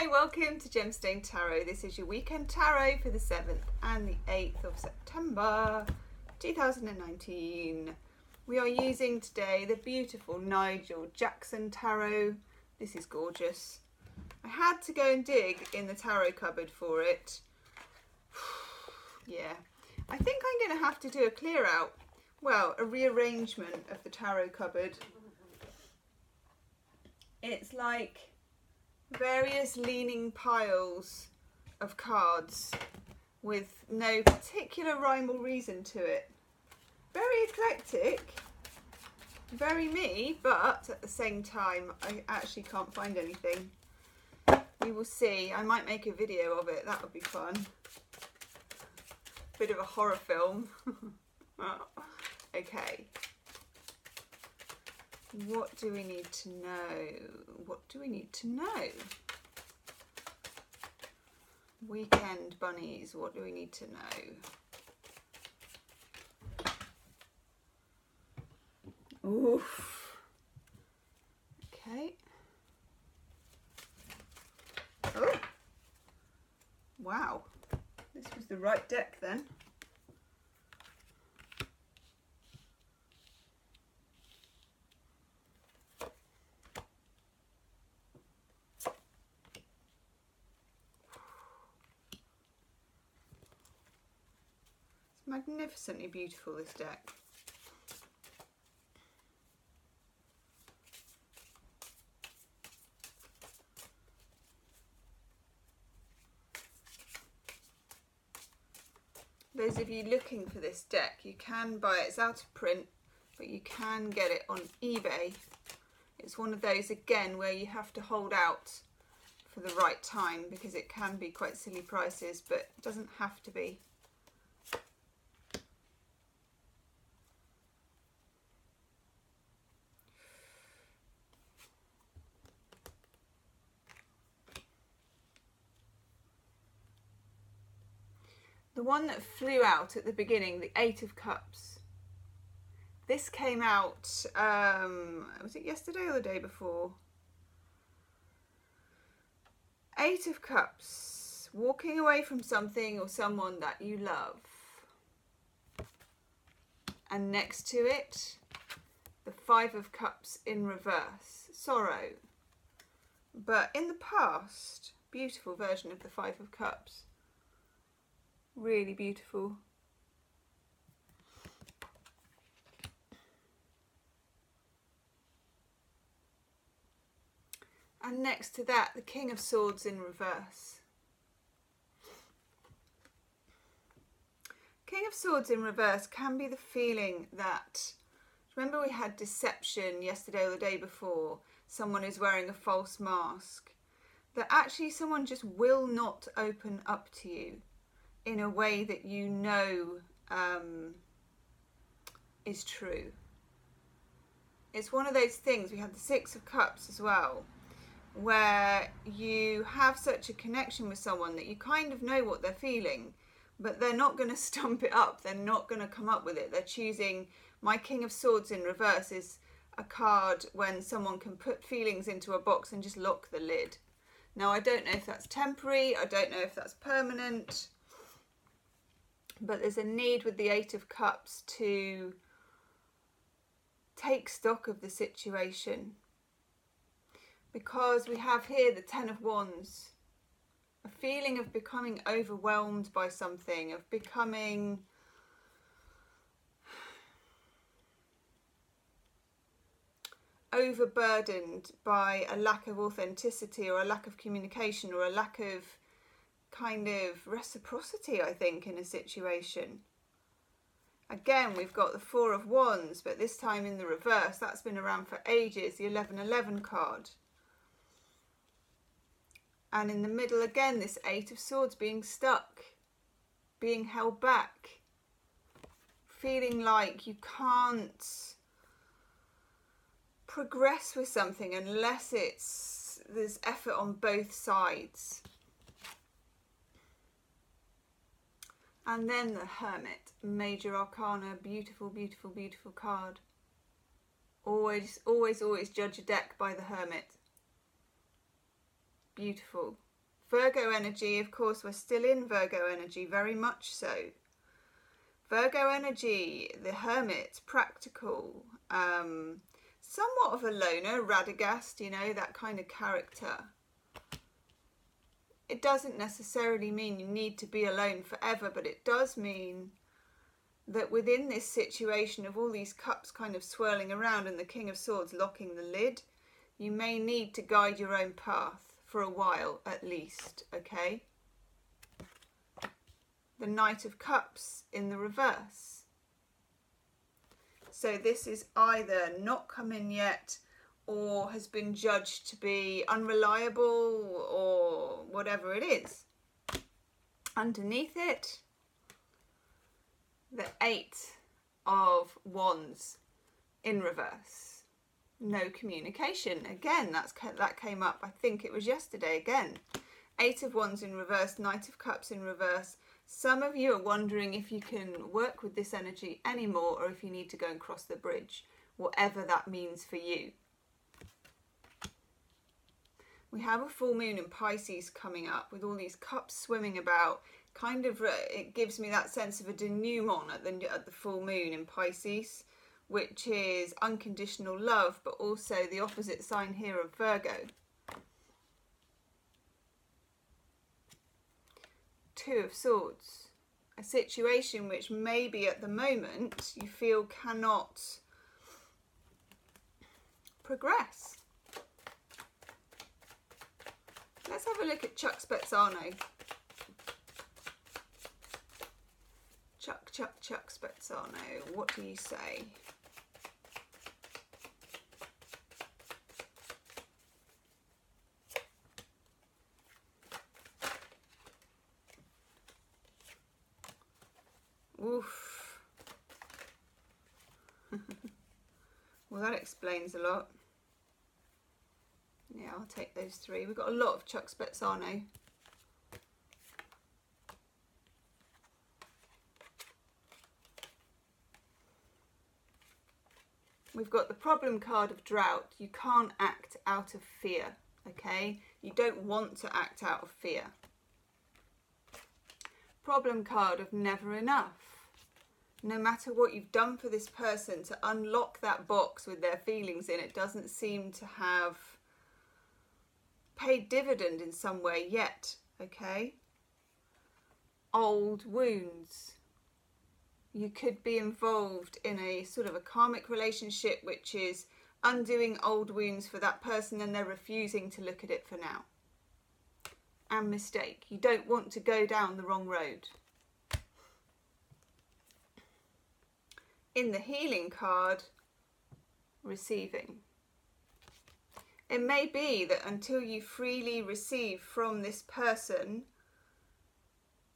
Hi, welcome to Gemstone Tarot. This is your weekend tarot for the 7th and the 8th of September 2019. We are using today the beautiful Nigel Jackson Tarot. This is gorgeous. I had to go and dig in the tarot cupboard for it. Yeah, I think I'm going to have to do a clear out. Well, a rearrangement of the tarot cupboard. It's like various leaning piles of cards with no particular rhyme or reason to it. Very eclectic, very me, but at the same time I actually can't find anything. We will see. I might make a video of it, that would be fun. Bit of a horror film. Okay. What do we need to know? What do we need to know? Weekend bunnies, what do we need to know? Oof. Okay. Oh. Wow. This was the right deck then. Magnificently beautiful, this deck. Those of you looking for this deck, you can buy it. It's out of print, but you can get it on eBay. It's one of those, again, where you have to hold out for the right time because it can be quite silly prices, but it doesn't have to be. The one that flew out at the beginning, the Eight of Cups. This came out, was it yesterday or the day before? Eight of Cups, walking away from something or someone that you love. And next to it, the Five of Cups in reverse, sorrow. But in the past, beautiful version of the Five of Cups. Really beautiful. And next to that, the King of Swords in reverse. King of Swords in reverse can be the feeling that, remember we had deception yesterday or the day before, someone is wearing a false mask, that actually someone just will not open up to you in a way that you know is true. It's one of those things, we had the Six of Cups as well, where you have such a connection with someone that you kind of know what they're feeling, but they're not going to stump it up, they're not going to come up with it. They're choosing, my King of Swords in reverse is a card when someone can put feelings into a box and just lock the lid. Now I don't know if that's temporary, I don't know if that's permanent, but there's a need with the Eight of Cups to take stock of the situation. Because we have here the Ten of Wands. A feeling of becoming overwhelmed by something, of becoming overburdened by a lack of authenticity or a lack of communication or a lack of kind of reciprocity, I think, in a situation. Again, we've got the Four of Wands, but this time in the reverse. That's been around for ages, the 1111 card. And in the middle again, this Eight of Swords, being stuck, being held back, feeling like you can't progress with something unless there's effort on both sides. And then the Hermit, Major Arcana, beautiful, beautiful, beautiful card. Always, always, always judge a deck by the Hermit. Beautiful. Virgo energy, of course, we're still in Virgo energy, very much so. Virgo energy, the hermit, practical, somewhat of a loner, Radagast, you know, that kind of character. It doesn't necessarily mean you need to be alone forever, but it does mean that within this situation of all these cups kind of swirling around and the King of Swords locking the lid, you may need to guide your own path for a while at least, okay? The Knight of Cups in the reverse. So this is either not come in yet or has been judged to be unreliable or whatever it is. Underneath it, the Eight of Wands in reverse. No communication. Again, that came up, I think it was yesterday again. Eight of Wands in reverse, Knight of Cups in reverse. Some of you are wondering if you can work with this energy anymore or if you need to go and cross the bridge, whatever that means for you. We have a full moon in Pisces coming up with all these cups swimming about. Kind of, it gives me that sense of a denouement at the full moon in Pisces, which is unconditional love, but also the opposite sign here of Virgo. Two of Swords, a situation which maybe at the moment you feel cannot progress. Let's have a look at Chuck Spezzano. Chuck Spezzano, what do you say? Oof. Well, that explains a lot. Yeah, I'll take those three. We've got a lot of Chuck Spezzano. We've got the problem card of drought. You can't act out of fear, okay? You don't want to act out of fear. Problem card of never enough. No matter what you've done for this person to unlock that box with their feelings in, it doesn't seem to have paid dividend in some way yet, okay? Old wounds. You could be involved in a sort of a karmic relationship which is undoing old wounds for that person and they're refusing to look at it for now. And mistake. You don't want to go down the wrong road. In the healing card, receiving. It may be that until you freely receive from this person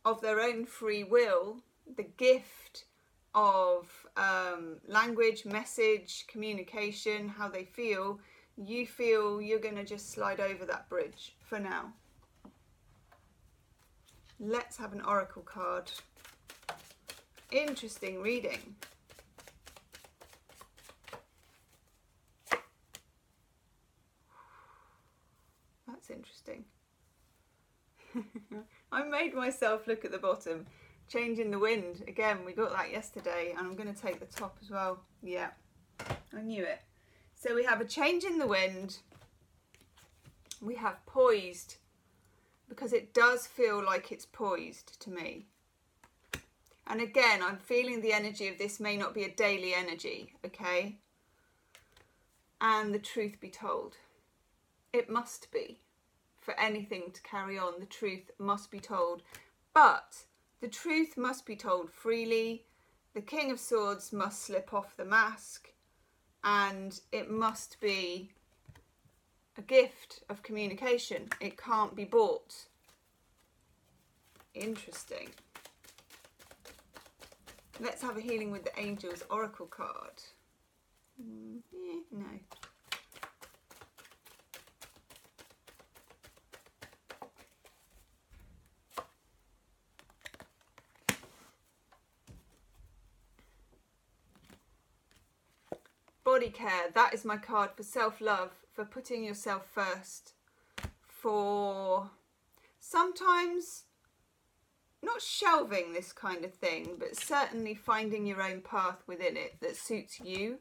of their own free will, the gift of language, message, communication, how they feel, you feel you're going to just slide over that bridge for now. Let's have an oracle card. Interesting reading. That's interesting. I made myself look at the bottom. Change in the wind. Again, we got that yesterday, and I'm going to take the top as well. Yeah, I knew it. So we have a change in the wind. We have poised, because it does feel like it's poised to me. And again, I'm feeling the energy of this may not be a daily energy, okay? And the truth be told, it must be. For anything to carry on, the truth must be told. But the truth must be told freely. The King of Swords must slip off the mask. And it must be a gift of communication. It can't be bought. Interesting. Let's have a healing with the Angels Oracle card. No. Body care, that is my card for self-love, for putting yourself first, for sometimes not shelving this kind of thing, but certainly finding your own path within it that suits you,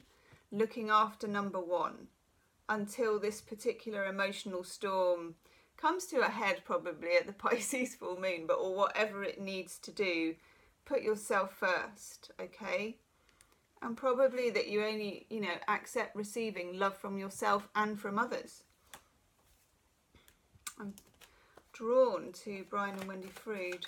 looking after number one until this particular emotional storm comes to a head, probably at the Pisces full moon, but or whatever it needs to do. Put yourself first, okay? And probably that you only, accept receiving love from yourself and from others. I'm drawn to Brian and Wendy Frood.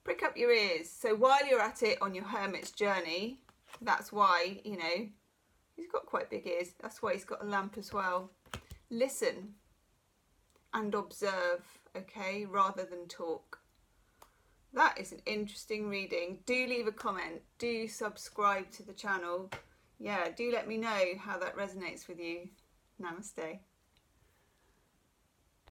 Prick up your ears. So while you're at it on your hermit's journey, that's why, he's got quite big ears. That's why he's got a lamp as well. Listen and observe, okay, rather than talk. That is an interesting reading. Do leave a comment. Do subscribe to the channel. Yeah, do let me know how that resonates with you. Namaste.